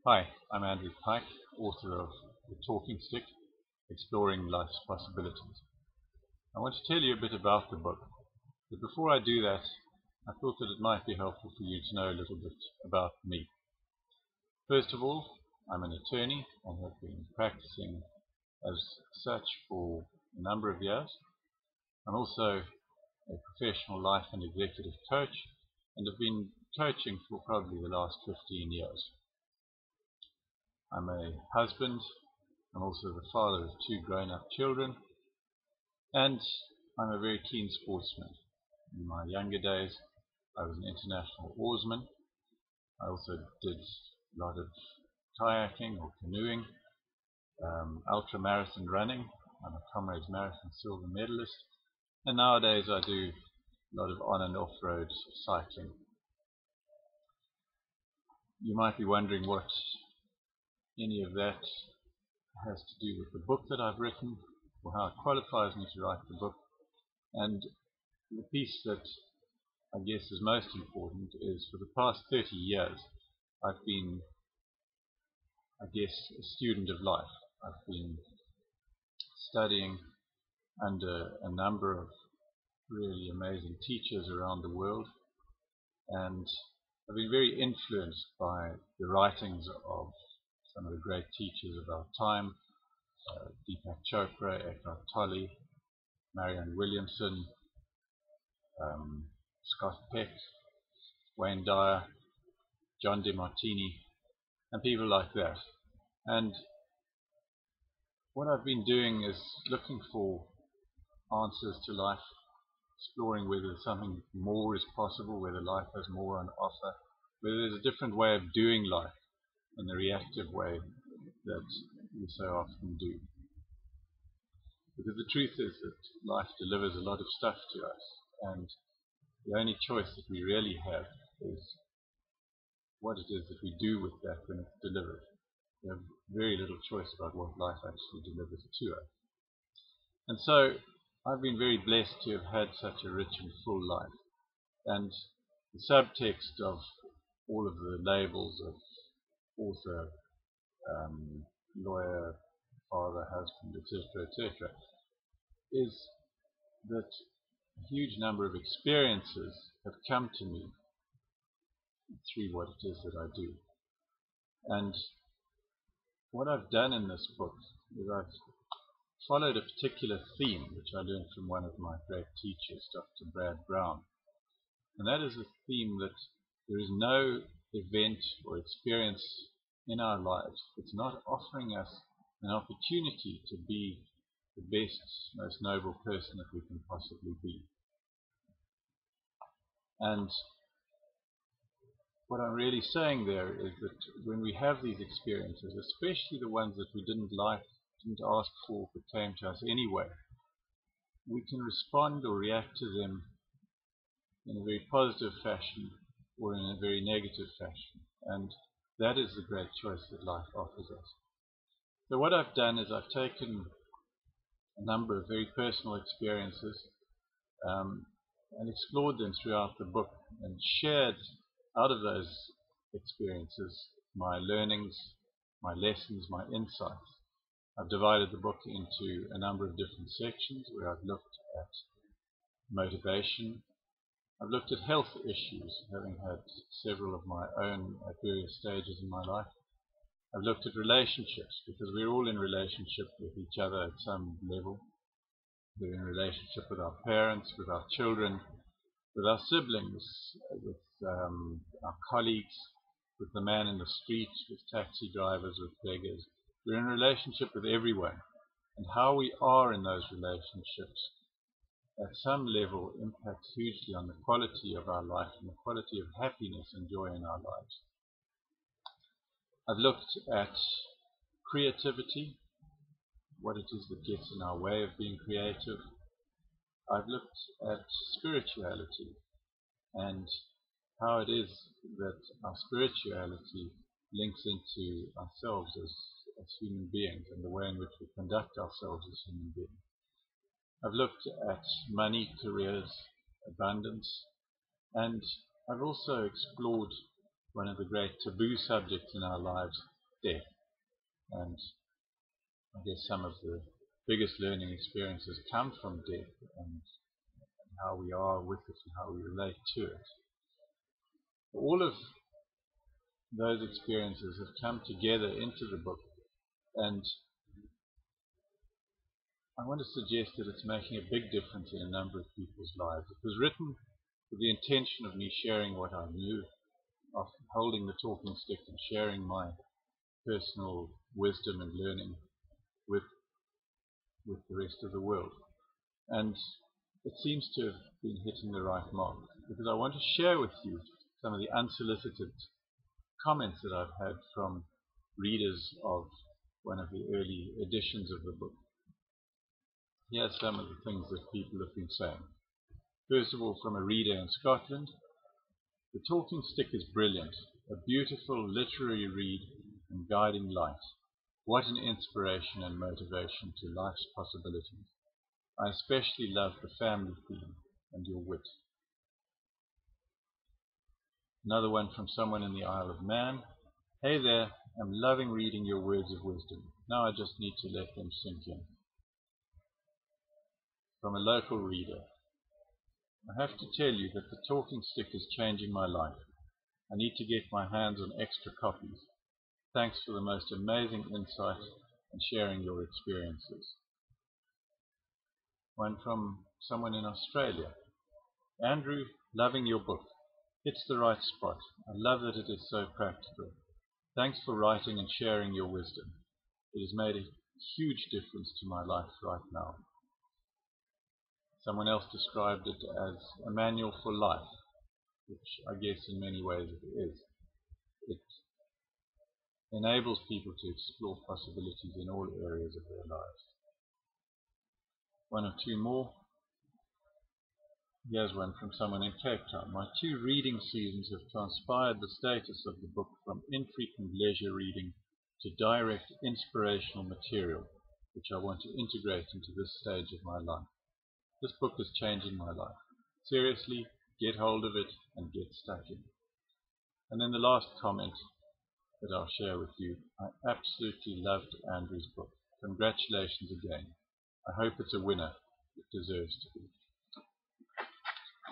Hi, I'm Andrew Pike, author of The Talking Stick, Exploring Life's Possibilities. I want to tell you a bit about the book, but before I do that, I thought that it might be helpful for you to know a little bit about me. First of all, I'm an attorney and have been practicing as such for a number of years. I'm also a professional life and executive coach and have been coaching for probably the last 15 years. I'm a husband. I'm also the father of two grown-up children, and I'm a very keen sportsman. In my younger days, I was an international oarsman. I also did a lot of kayaking or canoeing, ultra-marathon running. I'm a Comrades Marathon silver medalist, and nowadays I do a lot of on and off-road cycling. You might be wondering what any of that has to do with the book that I've written, or how it qualifies me to write the book. And the piece that I guess is most important is, for the past 30 years I've been, a student of life. I've been studying under a number of really amazing teachers around the world, and I've been very influenced by the writings of some of the great teachers of our time, Deepak Chopra, Eckhart Tolle, Marianne Williamson, Scott Peck, Wayne Dyer, John DeMartini, and people like that. And what I've been doing is looking for answers to life, exploring whether something more is possible, whether life has more on offer, whether there's a different way of doing life than the reactive way that we so often do. Because the truth is that life delivers a lot of stuff to us, and the only choice that we really have is what it is that we do with that when it's delivered. We have very little choice about what life actually delivers to us. And so I've been very blessed to have had such a rich and full life. And the subtext of all of the labels of author, lawyer, father, husband, etc., is that a huge number of experiences have come to me through what it is that I do. And what I've done in this book is I've followed a particular theme which I learned from one of my great teachers, Dr. Brad Brown. And that is a theme that there is no event or experience in our lives that's not offering us an opportunity to be the best, most noble person that we can possibly be. And what I'm really saying there is that when we have these experiences, especially the ones that we didn't like, didn't ask for, but came to us anyway, we can respond or react to them in a very positive fashion or in a very negative fashion. And that is the great choice that life offers us. So what I've done is I've taken a number of very personal experiences and explored them throughout the book, and shared out of those experiences my learnings, my lessons, my insights. I've divided the book into a number of different sections where I've looked at motivation. I've looked at health issues, having had several of my own at various stages in my life. I've looked at relationships, because we're all in relationship with each other at some level. We're in relationship with our parents, with our children, with our siblings, with our colleagues, with the man in the street, with taxi drivers, with beggars. We're in relationship with everyone. And how we are in those relationships at some level impacts hugely on the quality of our life and the quality of happiness and joy in our lives. I've looked at creativity, what it is that gets in our way of being creative. I've looked at spirituality and how it is that our spirituality links into ourselves as human beings and the way in which we conduct ourselves as human beings. I've looked at money, careers, abundance, and I've also explored one of the great taboo subjects in our lives, death. And I guess some of the biggest learning experiences come from death and how we are with it and how we relate to it. All of those experiences have come together into the book, and I want to suggest that it's making a big difference in a number of people's lives. It was written with the intention of me sharing what I knew, of holding the talking stick and sharing my personal wisdom and learning with the rest of the world. And it seems to have been hitting the right mark, because I want to share with you some of the unsolicited comments that I've had from readers of one of the early editions of the book. Here are some of the things that people have been saying. First of all, from a reader in Scotland: "The Talking Stick is brilliant, a beautiful literary read and guiding light. What an inspiration and motivation to life's possibilities. I especially love the family theme and your wit." Another one from someone in the Isle of Man: "Hey there, I'm loving reading your words of wisdom. Now I just need to let them sink in." From a local reader: "I have to tell you that the Talking Stick is changing my life. I need to get my hands on extra copies. Thanks for the most amazing insight and sharing your experiences." One from someone in Australia: "Andrew, loving your book. Hits the right spot. I love that it is so practical. Thanks for writing and sharing your wisdom. It has made a huge difference to my life right now." Someone else described it as a manual for life, which I guess in many ways it is. It enables people to explore possibilities in all areas of their lives. One or two more. Here's one from someone in Cape Town: "My 2 reading seasons have transpired the status of the book from infrequent leisure reading to direct inspirational material, which I want to integrate into this stage of my life. This book is changing my life. Seriously, get hold of it and get stuck in." And then the last comment that I'll share with you: "I absolutely loved Andrew's book. Congratulations again. I hope it's a winner. It deserves to be."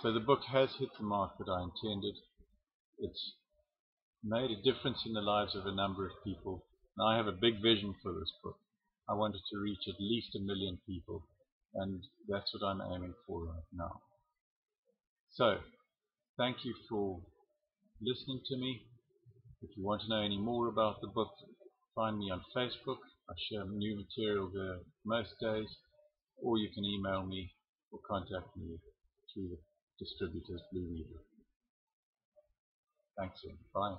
So the book has hit the mark that I intended. It's made a difference in the lives of a number of people. And I have a big vision for this book. I wanted to reach at least 1 million people, and that's what I'm aiming for right now. So, thank you for listening to me. If you want to know any more about the book, find me on Facebook. I share new material there most days, or you can email me or contact me through the distributor's Blue Reader. Thanks and bye.